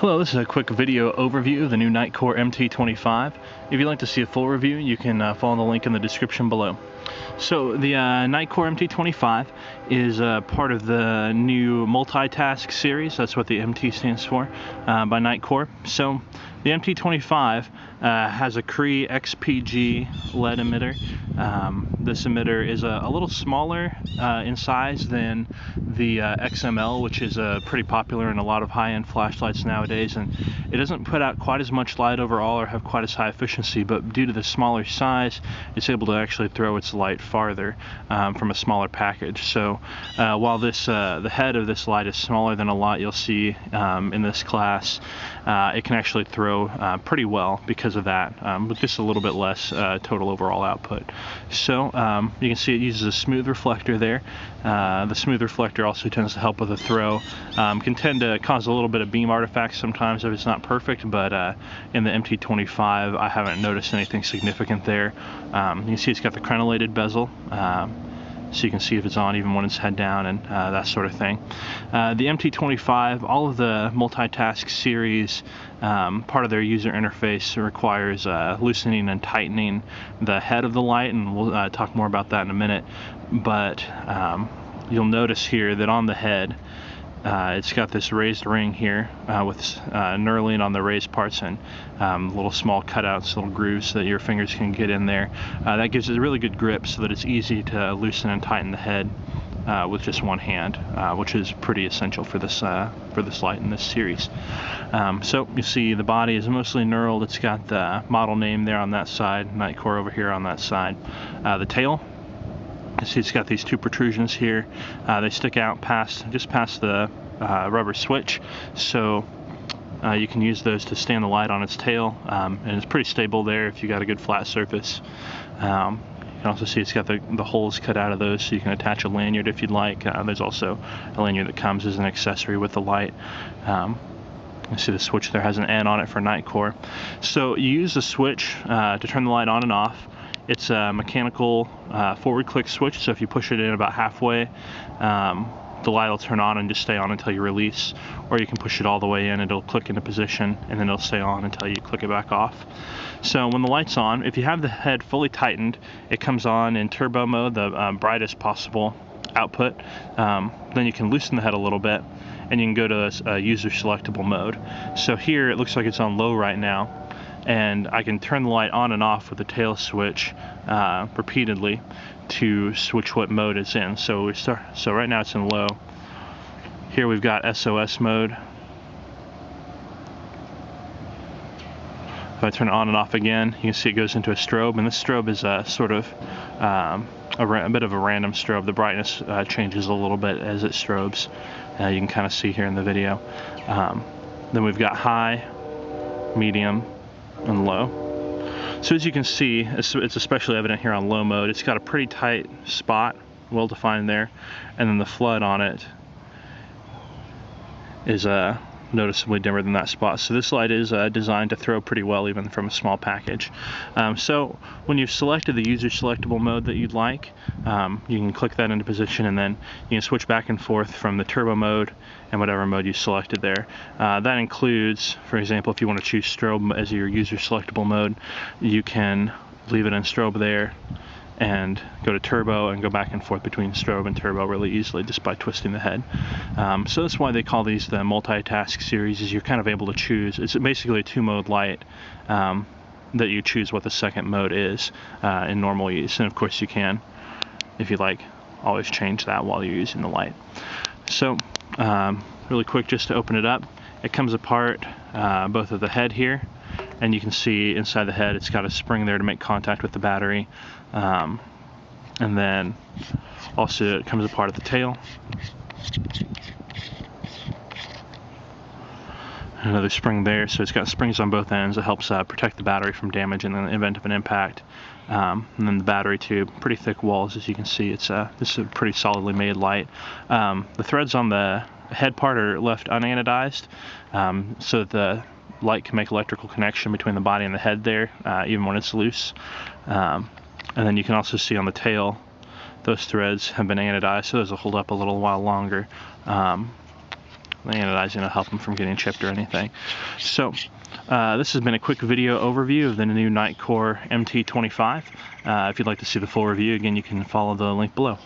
Hello, this is a quick video overview of the new Nitecore MT25. If you'd like to see a full review, you can follow the link in the description below. So the Nitecore MT25 is part of the new multitask series. That's what the MT stands for by Nitecore. So the MT25 has a Cree XPG LED emitter. This emitter is a little smaller in size than the XML, which is pretty popular in a lot of high-end flashlights nowadays, and it doesn't put out quite as much light overall or have quite as high efficiency, but due to the smaller size, it's able to actually throw its light farther from a smaller package. So while this the head of this light is smaller than a lot you'll see in this class, it can actually throw pretty well because of that, with just a little bit less total overall output. So you can see it uses a smooth reflector there. The smooth reflector also tends to help with the throw. Can tend to cause a little bit of beam artifacts sometimes if it's not perfect, but in the MT25 I haven't noticed anything significant there. You can see it's got the crenellated bezel, so you can see if it's on even when it's head down and that sort of thing. The MT25, all of the multitask series, part of their user interface requires loosening and tightening the head of the light, and we'll talk more about that in a minute. But you'll notice here that on the head, it's got this raised ring here with knurling on the raised parts and little small cutouts, little grooves so that your fingers can get in there. That gives it a really good grip so that it's easy to loosen and tighten the head with just one hand, which is pretty essential for this light in this series. So you see the body is mostly knurled. It's got the model name there on that side, Nitecore over here on that side. The tail, you see it's got these two protrusions here. They stick out just past the rubber switch, so you can use those to stand the light on its tail, and it's pretty stable there if you got a good flat surface. You can also see it's got the holes cut out of those, so you can attach a lanyard if you'd like. There's also a lanyard that comes as an accessory with the light. You see the switch there has an N on it for Nitecore. So you use the switch to turn the light on and off. It's a mechanical forward click switch, so if you push it in about halfway, the light will turn on and just stay on until you release, or you can push it all the way in, it'll click into position, and then it'll stay on until you click it back off. So when the light's on, if you have the head fully tightened, it comes on in turbo mode, the brightest possible output. Then you can loosen the head a little bit, and you can go to user selectable mode. So here it looks like it's on low right now, and I can turn the light on and off with the tail switch repeatedly to switch what mode it's in. So right now it's in low. Here we've got SOS mode. If I turn it on and off again, you can see it goes into a strobe, and this strobe is sort of a bit of a random strobe. The brightness changes a little bit as it strobes. You can kind of see here in the video. Then we've got high, medium, and low. So as you can see, it's especially evident here on low mode. It's got a pretty tight spot, well defined there, and then the flood on it is noticeably dimmer than that spot. So this light is designed to throw pretty well even from a small package. So when you've selected the user selectable mode that you'd like, you can click that into position, and then you can switch back and forth from the turbo mode and whatever mode you selected there. That includes, for example, if you want to choose strobe as your user selectable mode, you can leave it in strobe there and go to turbo and go back and forth between strobe and turbo really easily just by twisting the head. So that's why they call these the multitask series, is you're kind of able to choose. It's basically a two-mode light that you choose what the second mode is in normal use, and of course you can, if you like, always change that while you're using the light. So really quick, just to open it up, it comes apart, both of the head here, and you can see inside the head it's got a spring there to make contact with the battery, and then also it comes apart at the tail. Another spring there, so it's got springs on both ends. It helps protect the battery from damage in the event of an impact. And then the battery tube, pretty thick walls, as you can see. This is a pretty solidly made light. The threads on the head part are left unanodized, so that the light can make electrical connection between the body and the head there, even when it's loose. And then you can also see on the tail, those threads have been anodized, so those will hold up a little while longer. The anodizing will help them from getting chipped or anything. So this has been a quick video overview of the new Nitecore MT25. If you'd like to see the full review, again, you can follow the link below.